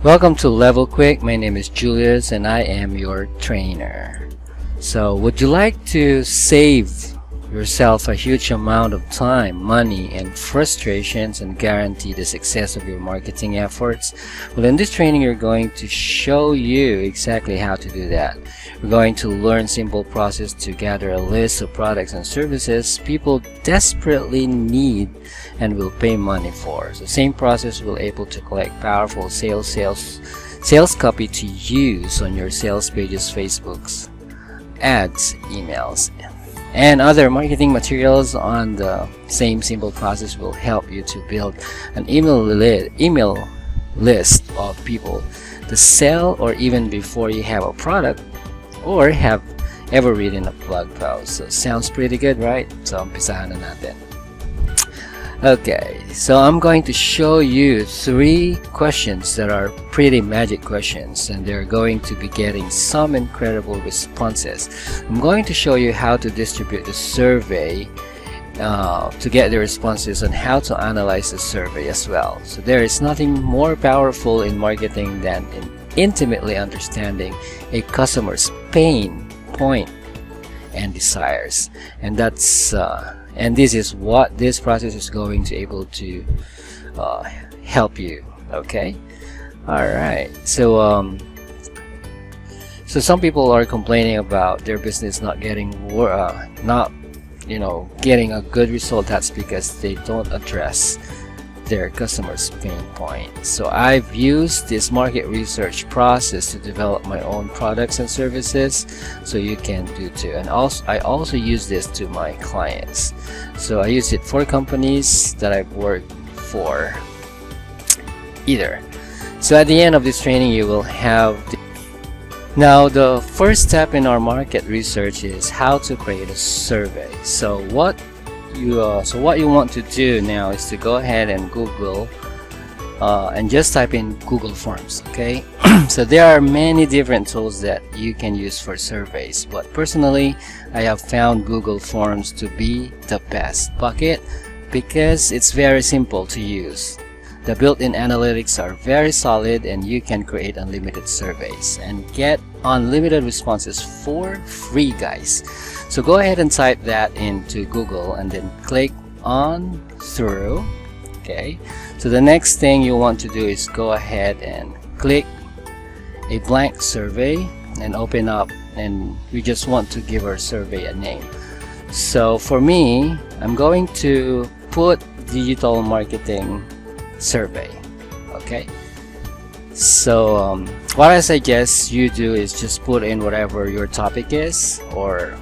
Welcome to Level Quick. My name is Julius and I am your trainer. So, would you like to save yourself a huge amount of time, money, and frustrations and guarantee the success of your marketing efforts? Well, in this training, we're going to show you exactly how to do that. We're going to learn simple process to gather a list of products and services people desperately need and will pay money for. So same process will able to collect powerful sales copy to use on your sales pages, Facebook's ads, emails, and other marketing materials. On the same simple process will help you to build an email list of people to sell, or even before you have a product or have ever written a blog post. So sounds pretty good, right? So umpisahan na natin. Okay, so I'm going to show you 3 questions that are pretty magic questions, and they're going to be getting some incredible responses. I'm going to show you how to distribute the survey to get the responses, and how to analyze the survey as well. So there is nothing more powerful in marketing than in intimately understanding a customer's pain point and desires, and that's and this is what this process is going to able to help you. Okay, all right. So some people are complaining about their business not getting getting a good result. That's because they don't address their customers' pain point. So I've used this market research process to develop my own products and services, so you can do too. And I also use this to my clients. So I use it for companies that I've worked for either. So at the end of this training, you will have now the first step in our market research is how to create a survey. So what you want to do now is to go ahead and Google and just type in Google Forms. Okay, so there are many different tools that you can use for surveys, but personally I have found Google Forms to be the best bucket because it's very simple to use. The built-in analytics are very solid, and you can create unlimited surveys and get unlimited responses for free, guys. So go ahead and type that into Google and then click on through. Okay, so the next thing you want to do is go ahead and click a blank survey and open up, and we just want to give our survey a name. So for me, I'm going to put digital marketing survey. Okay, so what I suggest you do is just put in whatever your topic is, or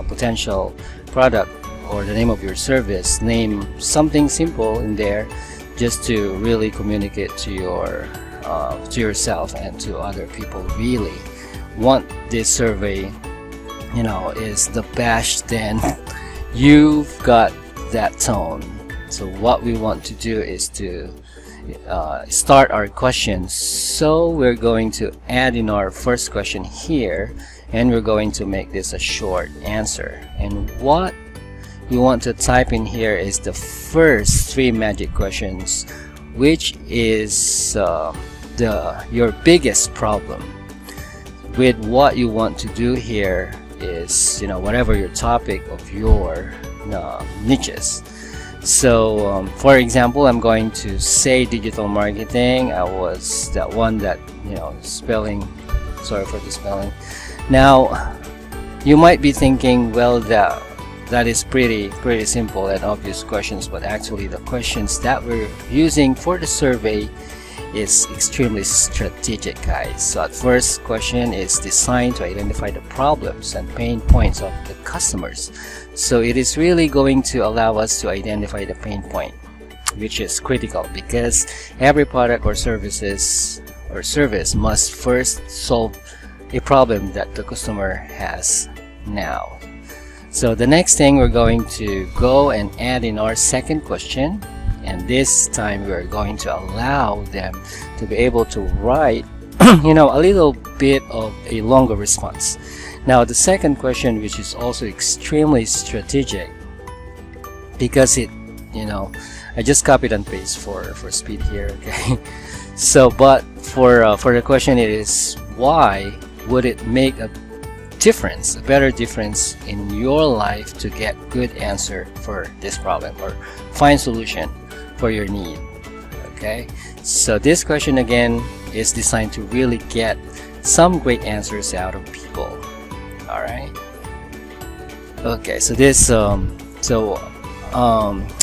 potential product, or the name of your service. Name something simple in there, just to really communicate to yourself and to other people really want this survey is the best. Then you've got that tone. So what we want to do is to start our questions. So we're going to add in our first question here, and we're going to make this a short answer. And what you want to type in here is the first 3 magic questions, which is your biggest problem with what you want to do here is whatever your topic of your niches. So for example, I'm going to say digital marketing. I was that one that spelling, sorry for the spelling. Now you might be thinking, well, that is pretty simple and obvious questions, but actually the questions that we're using for the survey is extremely strategic, guys. So at first question is designed to identify the problems and pain points of the customers. So it is really going to allow us to identify the pain point, which is critical because every product or service must first solve a problem that the customer has now. So the next thing, we're going to go and add in our second question, and this time we're going to allow them to be able to write a little bit of a longer response. Now the second question, which is also extremely strategic because it I just copied and paste for speed here, okay? So but for the question, it is why would it make a difference, a better difference in your life to get good answer for this problem or find solution for your need. Okay, so this question again is designed to really get some great answers out of people. All right. Okay, so this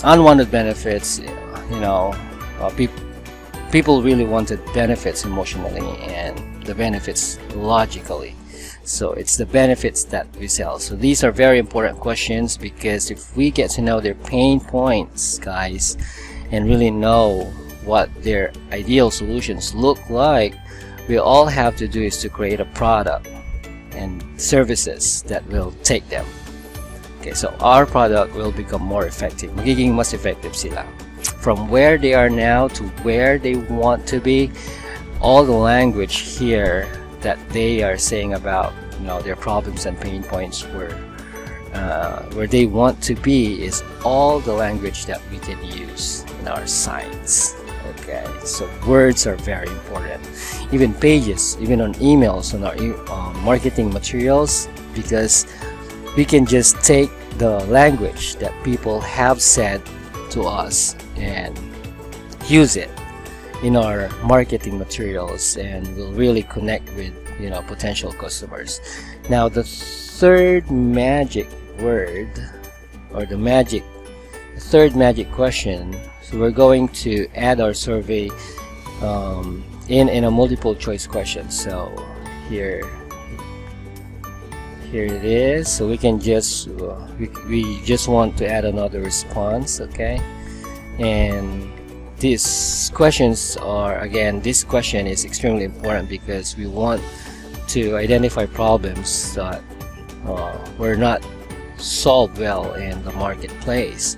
unwanted benefits, people really wanted benefits emotionally and the benefits logically. So it's the benefits that we sell. So these are very important questions, because if we get to know their pain points, guys, and really know what their ideal solutions look like, we all have to do is to create a product and services that will take them. Okay, so our product will become more effective. Magiging mas effective sila. From where they are now to where they want to be, all the language here that they are saying about their problems and pain points where they want to be is all the language that we can use in our sites. Okay, so words are very important. Even pages, even on emails, on our marketing materials, because we can just take the language that people have said to us and use it in our marketing materials, and we'll really connect with potential customers. Now the third magic word, or the third magic question, so we're going to add our survey in a multiple choice question. So here it is. So we can just we just want to add another response. Okay, and these questions are, again, this question is extremely important because we want to identify problems that were not solved well in the marketplace.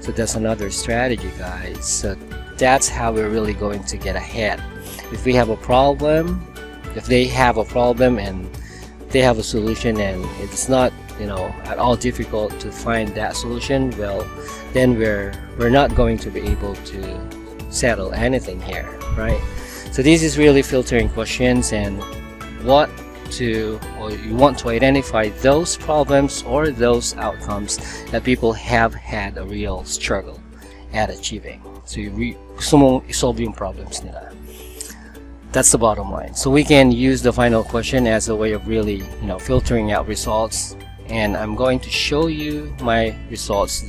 So that's another strategy, guys. So that's how we're really going to get ahead. If we have a problem, if they have a problem and they have a solution, and it's not at all difficult to find that solution, well, then we're not going to be able to settle anything here, right? So this is really filtering questions, and you want to identify those problems or those outcomes that people have had a real struggle at achieving. So gusto mong isolve yung problems nila. That's the bottom line. So we can use the final question as a way of really filtering out results, and I'm going to show you my results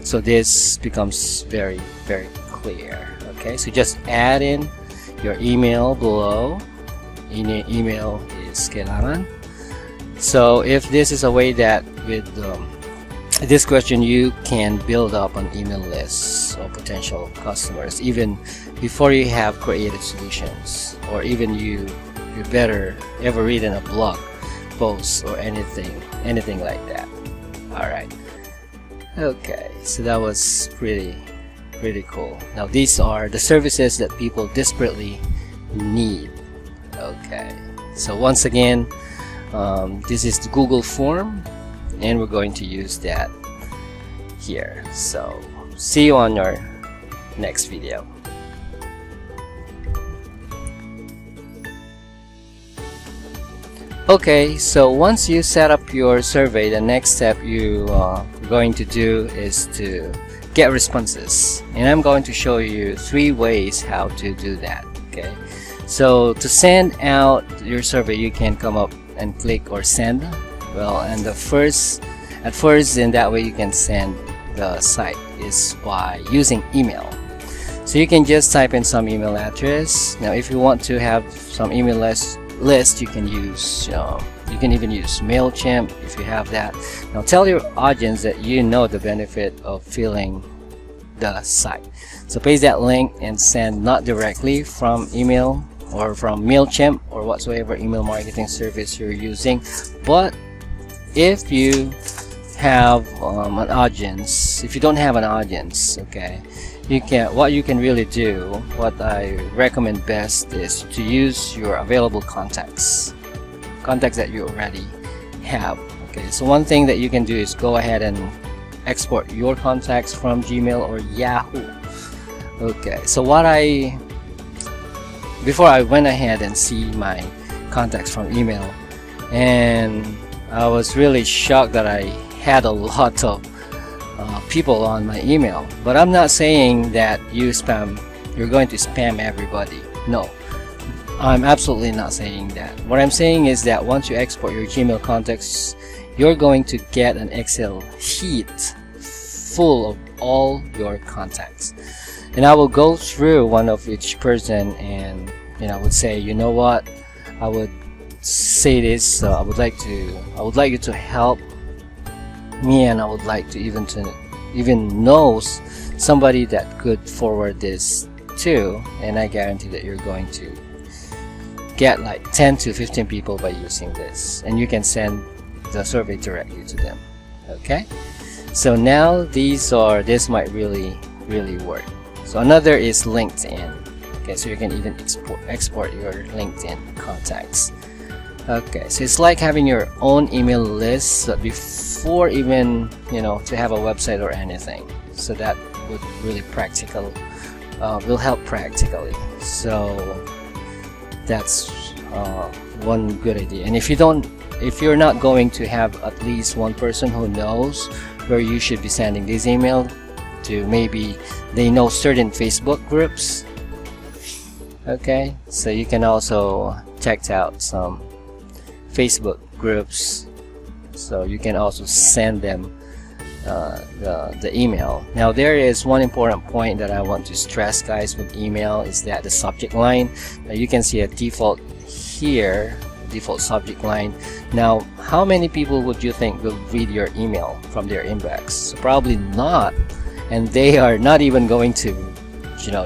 so this becomes very, very clear. Okay, so just add in your email below. Email is kailangan. So if this is a way that with this question you can build up an email list of potential customers even before you have created solutions, or even you better ever read in a blog post or anything like that. All right. Okay, so that was pretty cool. Now these are the services that people desperately need. Okay, so once again, this is the Google form, and we're going to use that here. So see you on your next video. Okay, so once you set up your survey, the next step you are going to do is to get responses, and I'm going to show you 3 ways how to do that. Okay, so to send out your survey, you can come up and click or send. Well, and at first, in that way you can send the site is by using email. So you can just type in some email address. Now if you want to have some email list, you can use you can even use MailChimp if you have that. Now tell your audience that you know the benefit of filling the site. So paste that link and send, not directly from email or from MailChimp or whatsoever email marketing service you're using, but if you have an audience, if you don't have an audience, okay, what you can really do, what I recommend best, is to use your available contacts that you already have. Okay, so one thing that you can do is go ahead and export your contacts from Gmail or Yahoo. Okay, so what before I went ahead and see my contacts from email, and I was really shocked that I had a lot of people on my email. But I'm not saying that you're going to spam everybody. No, I'm absolutely not saying that. What I'm saying is that once you export your Gmail contacts, you're going to get an Excel sheet full of all your contacts, and I will go through one of each person, and I would say, you know what, I would say this, I would like you to help me, and I would like to even know somebody that could forward this to, and I guarantee that you're going to get like 10 to 15 people by using this, and you can send the survey directly to them. Okay, so now this might really work. So another is LinkedIn. Okay, so you can even export your LinkedIn contacts. Okay, so it's like having your own email list before even to have a website or anything. So that would really will help practically. So that's one good idea. And if you're not going to have at least one person who knows where you should be sending this email to, maybe they know certain Facebook groups. Okay, so you can also check out some Facebook groups, so you can also send them the email. Now there is one important point that I want to stress, guys, with email, is that the subject line. Now you can see a default here, default subject line. Now how many people would you think will read your email from their inbox? So probably not, and they are not even going to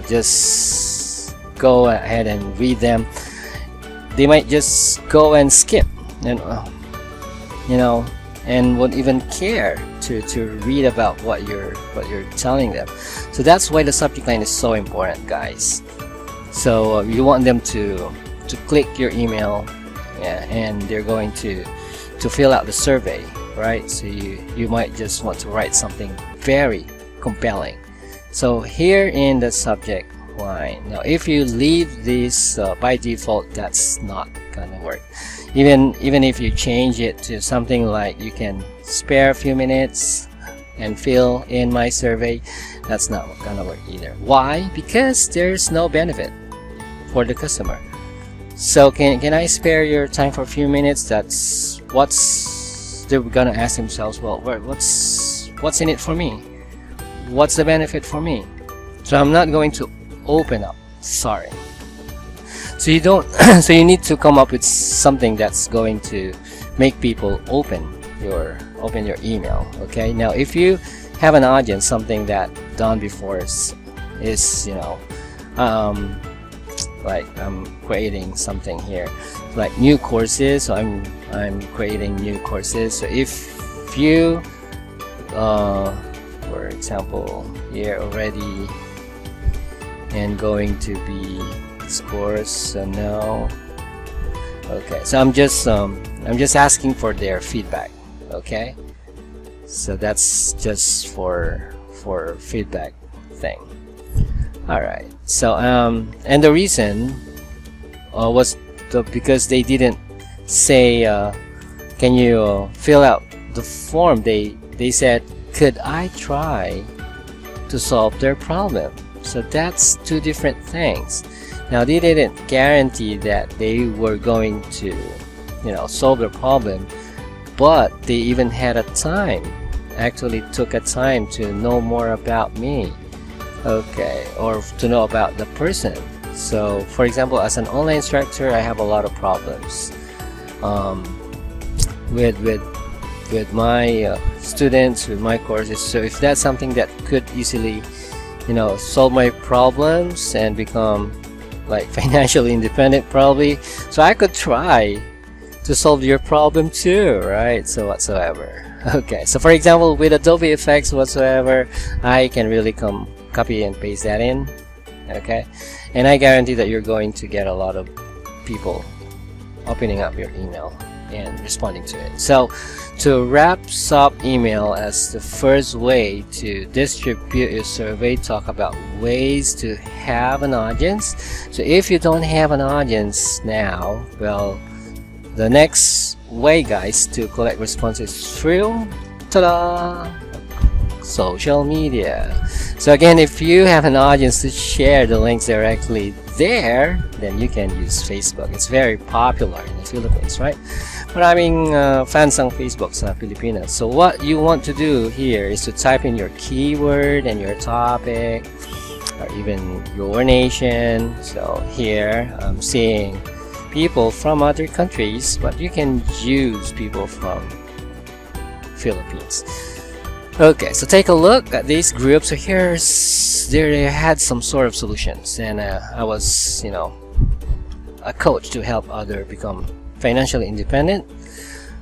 just go ahead and read them. They might just go and skip, and and won't even care to read about what you're telling them. So that's why the subject line is so important, guys. So you want them to click your email, and they're going to fill out the survey, right? So you might just want to write something very compelling. So here in the subject line, now if you leave this by default, that's not gonna work. Even if you change it to something like, you can spare a few minutes and fill in my survey, that's not gonna work either. Why? Because there's no benefit for the customer. So can I spare your time for a few minutes? That's they're gonna ask themselves, well, what's in it for me? What's the benefit for me? So I'm not going to open up. Sorry. So you don't. So you need to come up with something that's going to make people open your email. Okay. Now, if you have an audience, something that done before is like I'm creating something here, like new courses. So I'm creating new courses. So if you, for example, here already, and going to be this course. So now, okay, so I'm just asking for their feedback. Okay, so that's just for feedback thing. All right. So and the reason was because they didn't say can you fill out the form. They said, could I try to solve their problem? So that's two different things. Now they didn't guarantee that they were going to solve the problem, but they even had actually took a time to know more about me, okay, or to know about the person. So for example, as an online instructor, I have a lot of problems with my students, with my courses. So if that's something that could easily solve my problems and become like financially independent, probably, so I could try to solve your problem too, right? So whatsoever. Okay, so for example, with Adobe Effects whatsoever, I can really copy and paste that in. Okay, and I guarantee that you're going to get a lot of people opening up your email and responding to it. So to wrap up email as the first way to distribute your survey, talk about ways to have an audience. So if you don't have an audience now, well, the next way, guys, to collect responses through, ta-da, social media. So again, if you have an audience to share the links directly there, then you can use Facebook. It's very popular in the Philippines, right? Maraming fans ang Facebook sa Pilipinas. So what you want to do here is to type in your keyword and your topic, or even your nation. So here I'm seeing people from other countries, but you can use people from Philippines. Okay, so take a look at these groups. So there they had some sort of solutions, and I was, a coach to help others become financially independent.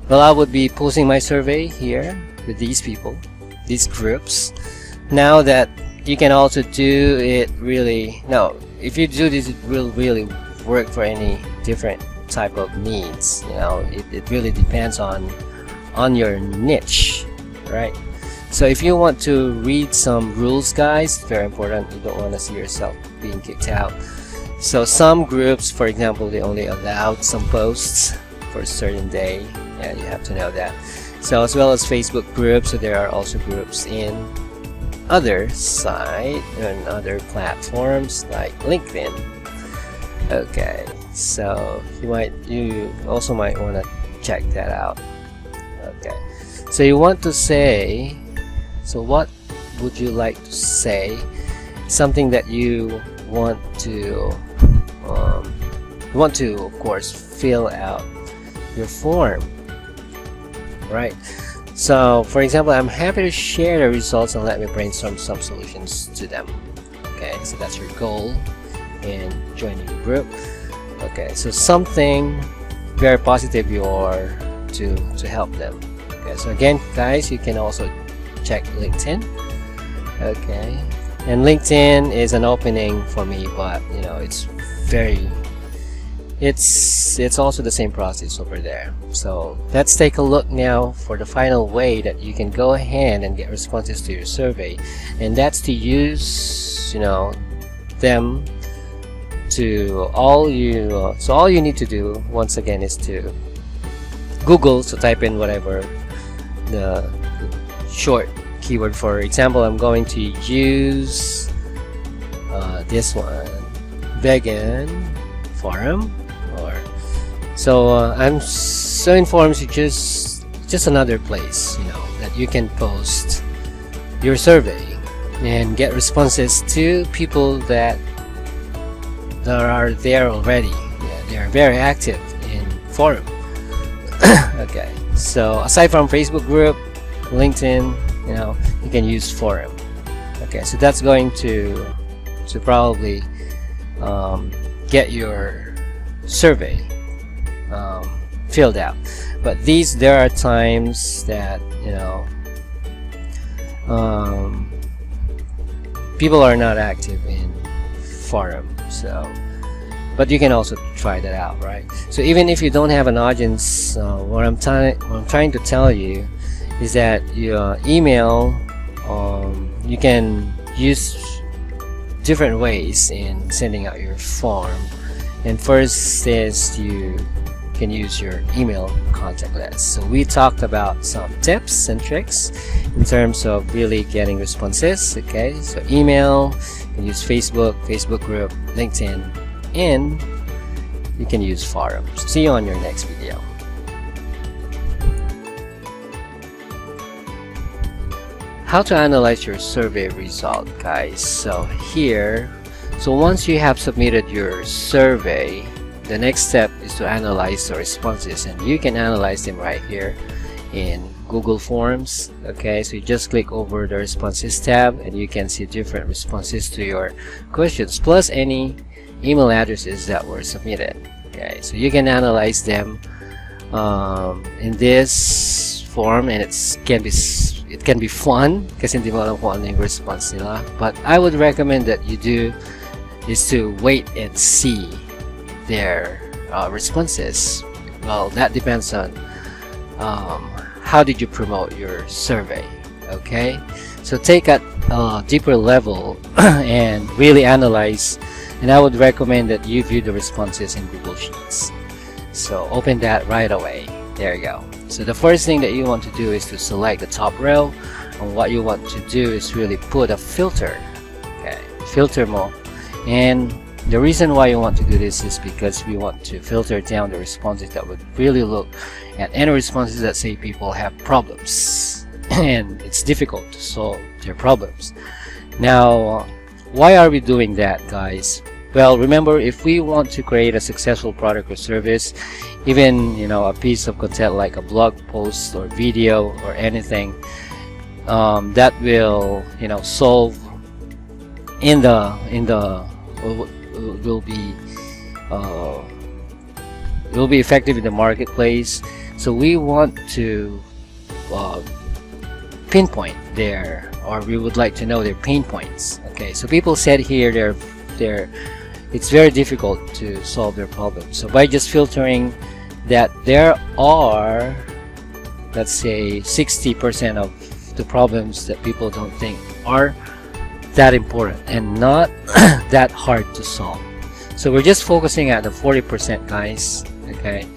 Well, I would be posting my survey here with these people, these groups. Now that you can also do it really, no, if you do this, it will really work for any different type of needs. It really depends on your niche, right? So if you want to read some rules, guys, very important. You don't want to see yourself being kicked out. So some groups, for example, they only allowed some posts for a certain day. Yeah, you have to know that. So as well as Facebook groups, so there are also groups in other sites and other platforms like LinkedIn. Okay, so you also might want to check that out. Okay, so you want to say, so what would you like to say? Something that you want to of course fill out your form, right? So for example, I'm happy to share the results and let me brainstorm some solutions to them. Okay, so that's your goal in joining the group. Okay, so something very positive you are to help them. Okay, so again, guys, you can also check LinkedIn. Okay, and LinkedIn is an opening for me, but it's also the same process over there. So let's take a look now for the final way that you can go ahead and get responses to your survey, and that's to use them to all you so all you need to do once again is to Google, so type in whatever the short keyword. For example, I'm going to use this one, vegan forum, or so I'm so informed. Just another place that you can post your survey and get responses to people that are there already. Yeah, they are very active in forum. Okay, so aside from Facebook group, LinkedIn, you can use forum. Okay, so that's going to probably get your survey filled out. But there are times that people are not active in forum. So but you can also try that out, right? So even if you don't have an audience, what I'm trying to tell you is that your email, you can use different ways in sending out your form. And first is you can use your email contact list. So we talked about some tips and tricks in terms of really getting responses. Okay, so email, you can use Facebook group, LinkedIn, and you can use forums. See you on your next video. How to analyze your survey result, guys. So once you have submitted your survey, the next step is to analyze the responses, and you can analyze them right here in Google Forms. Okay, so you just click over the responses tab and you can see different responses to your questions plus any email addresses that were submitted. Okay, so you can analyze them in this form, and it can be fun kasi hindi mo alam kung ano yung response nila. But I would recommend that you do is to wait and see their responses. Well, that depends on how did you promote your survey. Okay, so take at a deeper level and really analyze and I would recommend that you view the responses in Google Sheets. So open that right away. There you go. So the first thing that you want to do is to select the top row, and what you want to do is really put a filter. Okay, filter mode. And the reason why you want to do this is because we want to filter down the responses that would really look at any responses that say people have problems and it's difficult to solve their problems. Now, why are we doing that, guys? Well, remember, if we want to create a successful product or service, even a piece of content like a blog post or video or anything that will solve will be effective in the marketplace. So we want to pinpoint their, or we would like to know their pain points. Okay, so people said here it's very difficult to solve their problems. So by just filtering that there are, let's say, 60% of the problems that people don't think are that important and not that hard to solve. So we're just focusing at the 40%, guys. Okay,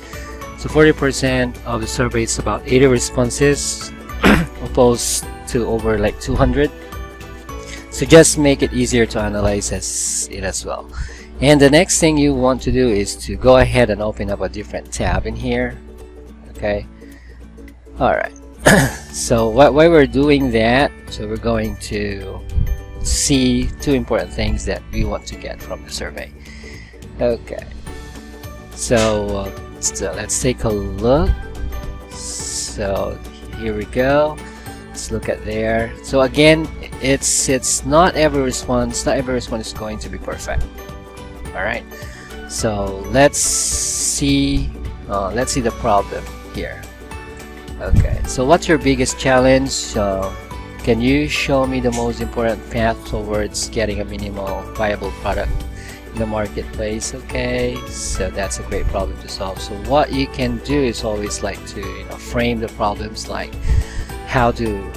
so 40% of the survey is about 80 responses opposed to over like 200. So just make it easier to analyze it as well. And the next thing you want to do is to go ahead and open up a different tab in here. Okay, alright. So while we're doing that, so we're going to see two important things that we want to get from the survey. Okay, so let's take a look. So here we go. Let's look at there. So again, it's not every response is going to be perfect. All right, so let's see the problem here. Okay, so what's your biggest challenge? Can you show me the most important path towards getting a minimal viable product in the marketplace? Okay, so that's a great problem to solve. So what you can do is always like to frame the problems, like how to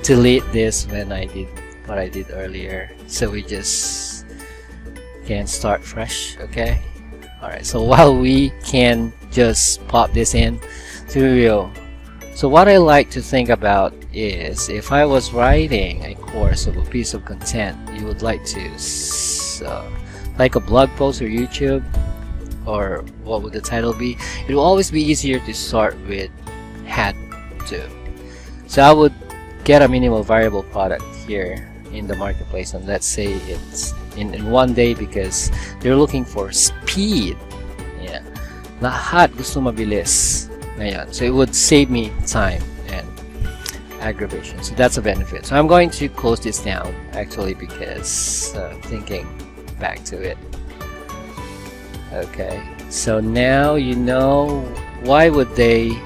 delete this when I did what I did earlier. So we just can start fresh. Okay, all right, so while we can just pop this in to real. So what I like to think about is, if I was writing a course of a piece of content, you would like to like a blog post or YouTube, or what would the title be? It will always be easier to start with had to. So I would get a minimal viable product here in the marketplace, and let's say it's in one day, because they're looking for speed. Yeah, lahat gusto mabilis. Ngayon. So it would save me time and aggravation. So that's a benefit. So I'm going to close this down actually, because thinking back to it. Okay, so now you know why would they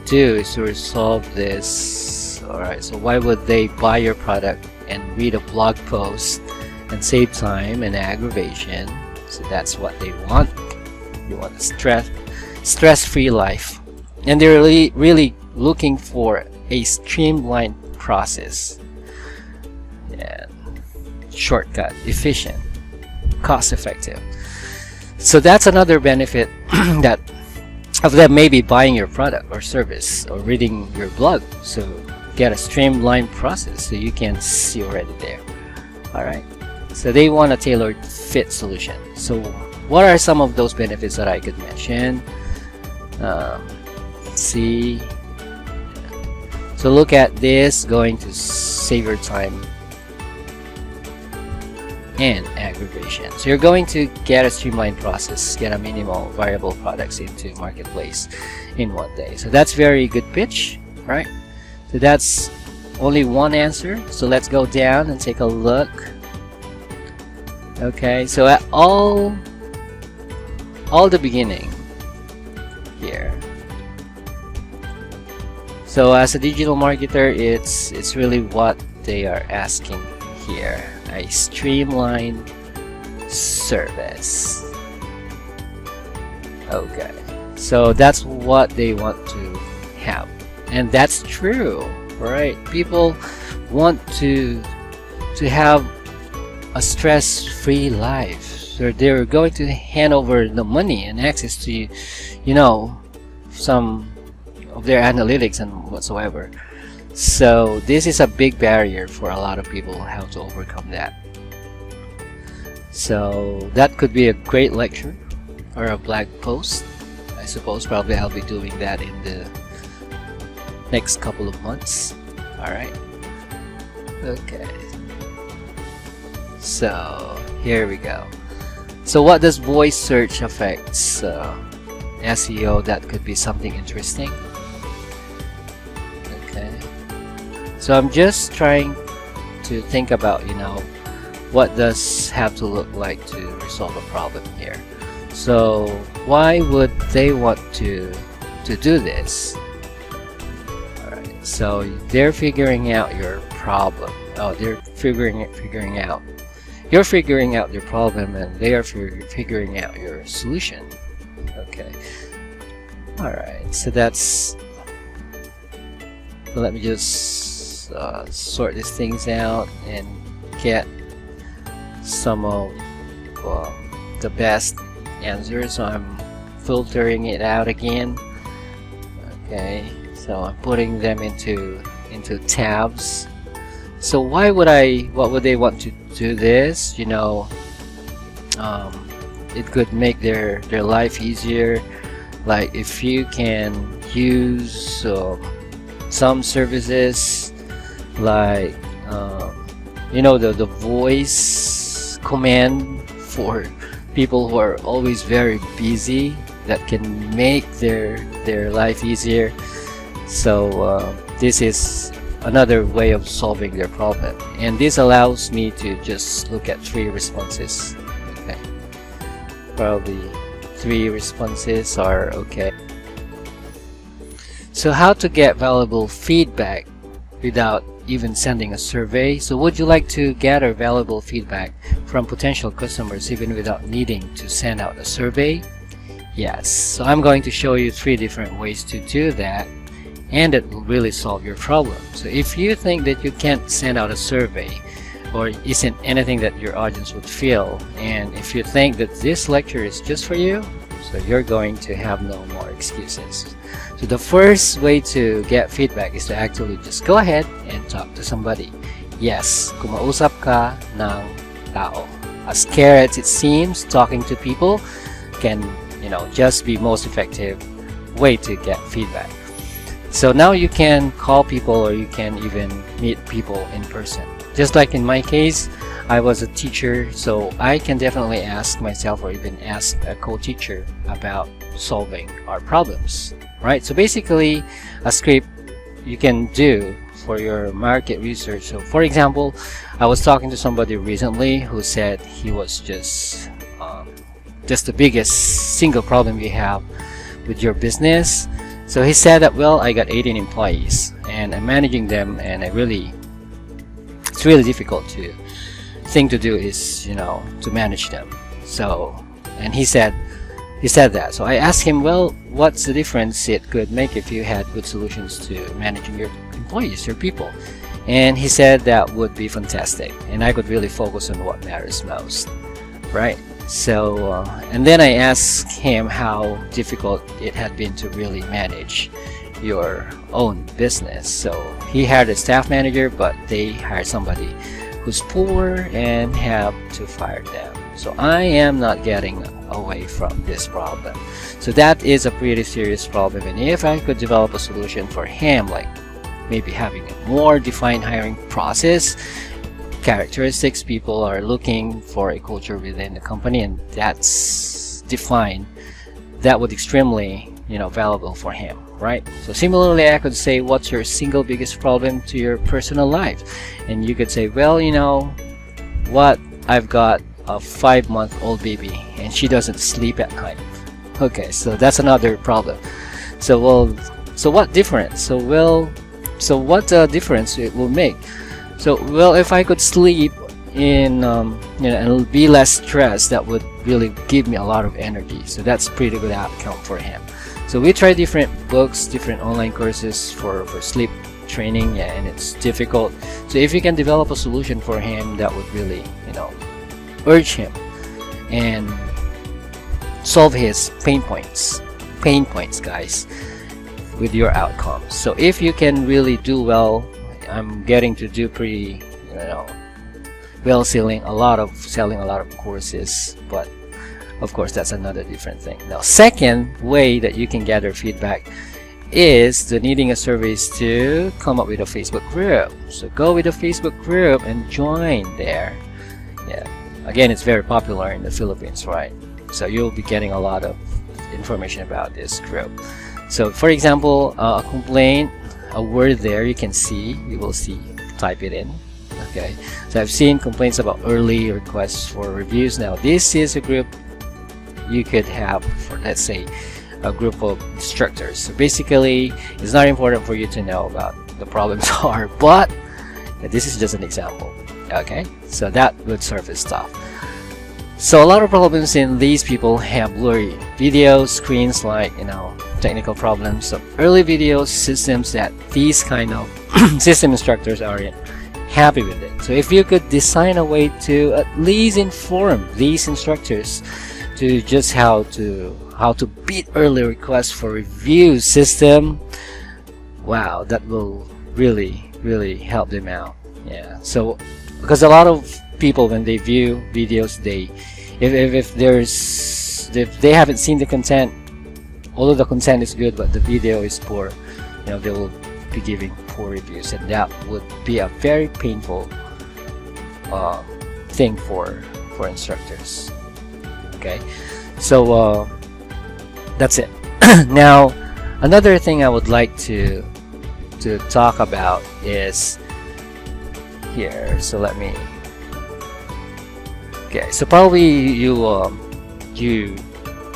do is to resolve this. Alright, so why would they buy your product and read a blog post and save time and aggravation? So that's what they want. You want a stress-free life. And they're really looking for a streamlined process, and shortcut, efficient, cost-effective. So that's another benefit that of them maybe buying your product or service or reading your blog. So get a streamlined process, so you can see already there. All right. So they want a tailored fit solution. So what are some of those benefits that I could mention? Let's see. So look at this, going to save your time and aggravation. So you're going to get a streamlined process, get a minimal viable products into marketplace in one day. So that's very good pitch, right? So that's only one answer. So let's go down and take a look. Okay, so at all the beginning here. So as a digital marketer, it's really what they are asking here, a streamlined service. Okay, so that's what they want to have, and that's true, right? People want to have a stress-free life. So they're going to hand over the money and access to, you know, some of their analytics and whatsoever. So this is a big barrier for a lot of people, how to overcome that. So that could be a great lecture or a blog post. I suppose probably I'll be doing that in the next couple of months. Alright. Okay. So here we go. So what does voice search affects SEO? That could be something interesting. Okay. So I'm just trying to think about, you know, what does have to look like to resolve a problem here. So why would they want to do this? Alright, so they're figuring out your problem. Oh, they're figuring out. You're figuring out their problem, and they are figuring out your solution. Okay. Alright, so that's. So let me just sort these things out and get some of the best answers. So I'm filtering it out again. Okay, so I'm putting them into tabs. So what would they want to do this? You know, it could make their life easier. Like if you can use some services, like you know, the voice command for people who are always very busy, that can make their life easier. So this is another way of solving their problem, and this allows me to just look at 3 responses. Okay, probably 3 responses are okay. So how to get valuable feedback without even sending a survey? So would you like to gather valuable feedback from potential customers even without needing to send out a survey? Yes, so I'm going to show you 3 different ways to do that, and it will really solve your problem. So if you think that you can't send out a survey, or isn't anything that your audience would feel, and if you think that this lecture is just for you, so you're going to have no more excuses. So the first way to get feedback is to actually just go ahead and talk to somebody. Yes, kumausap ka ng tao. As scary as it seems, talking to people can, you know, just be most effective way to get feedback. So now you can call people, or you can even meet people in person. Just like in my case, I was a teacher, so I can definitely ask myself, or even ask a co-teacher about solving our problems, right? So basically, a script you can do for your market research. So for example, I was talking to somebody recently who said he was just the biggest single problem you have with your business. So he said that, well, I got 18 employees and I'm managing them, and it's really difficult thing to do is, you know, to manage them. So, and he said that. So I asked him, well, what's the difference it could make if you had good solutions to managing your employees, your people? And he said that would be fantastic, and I could really focus on what matters most, right? So and then I asked him how difficult it had been to really manage your own business. So he hired a staff manager, but they hired somebody who's poor and have to fire them. So I am not getting away from this problem. So that is a pretty serious problem, and if I could develop a solution for him, like maybe having a more defined hiring process, characteristics people are looking for a culture within the company, and that's defined, that would extremely, you know, valuable for him, right? So similarly, I could say, what's your single biggest problem to your personal life? And you could say, well, you know what, I've got a 5-month-old baby and she doesn't sleep at night. Okay, so that's another problem. So well, so what difference? So what difference it will make? So well, if I could sleep in you know, and be less stressed, that would really give me a lot of energy. So that's pretty good outcome for him. So we tried different books, different online courses for sleep training, yeah, and it's difficult. So if you can develop a solution for him, that would really, you know, urge him and solve his pain points, guys, with your outcomes. So if you can really do well, I'm getting to do pretty, well, selling a lot of courses, but of course that's another different thing. Now, second way that you can gather feedback is the needing a service to come up with a Facebook group. So go with a Facebook group and join there. Yeah, again, it's very popular in the Philippines, right? So you'll be getting a lot of information about this group. So for example, a complaint, a word there, you will see, type it in. Okay, so I've seen complaints about early requests for reviews. Now this is a group you could have for, let's say, a group of instructors. So basically, it's not important for you to know about the problems are, but this is just an example. Okay, so that would surface stuff. So a lot of problems in these people have blurry videos, screens, like technical problems. So early video systems that these kind of system instructors aren't happy with it. So if you could design a way to at least inform these instructors to just how to beat early requests for review system, wow, that will really help them out. Yeah, so because a lot of people, when they view videos, if they haven't seen the content, although the content is good but the video is poor, they will be giving poor reviews, and that would be a very painful thing for instructors. Okay, so that's it. Now, another thing I would like to talk about is here. So let me. Okay, so probably you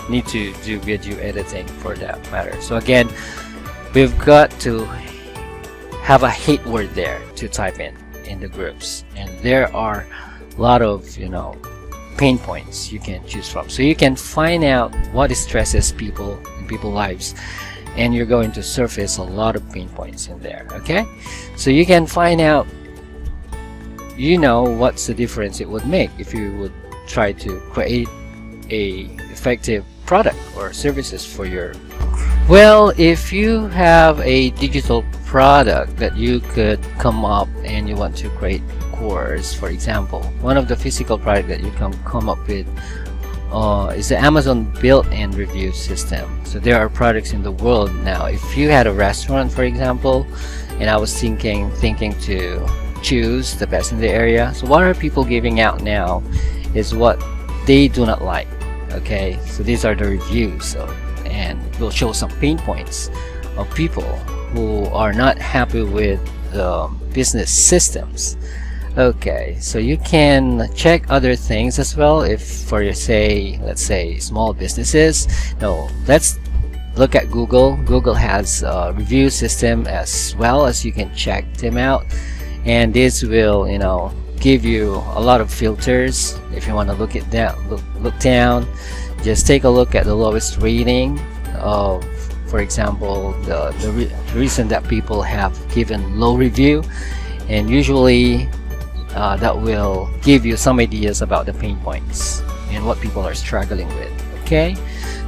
need to do video editing for that matter. So again, we've got to have a hate word there to type in the groups, and there are a lot of pain points you can choose from. So you can find out what stresses people in people's lives, and you're going to surface a lot of pain points in there. Okay, so you can find out what's the difference it would make if you would try to create a effective product or services for your. Well, if you have a digital product that you could come up and you want to create course, for example, one of the physical product that you can come up with is the Amazon built-in review system. So there are products in the world now. If you had a restaurant, for example, and I was thinking to choose the best in the area, so what are people giving out now is what they do not like. Okay, so these are the reviews, and we'll show some pain points of people who are not happy with the business systems. Okay, so you can check other things as well. If for your let's say small businesses, let's look at Google. Google has a review system as well, as you can check them out, and this will give you a lot of filters. If you want to look at that, look down, just take a look at the lowest rating of, for example, the reason that people have given low review, and usually that will give you some ideas about the pain points and what people are struggling with. Okay,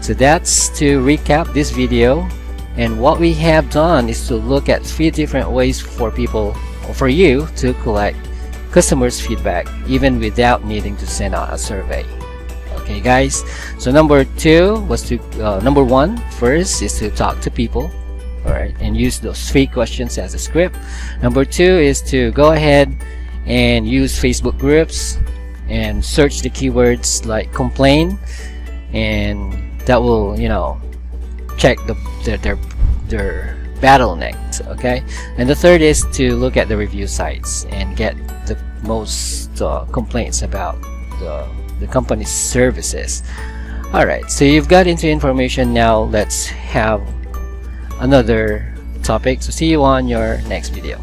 so that's to recap this video, and what we have done is to look at 3 different ways for people, or for you, to collect customers' feedback even without needing to send out a survey. Okay guys, so number 2 was to number 1 first is to talk to people, alright, and use those 3 questions as a script. Number 2 is to go ahead and use Facebook groups and search the keywords like complain, and that will check their bottlenecks. Okay, and the third is to look at the review sites and get the most complaints about the company's services. Alright, so you've got into information. Now let's have another topic. So see you on your next video.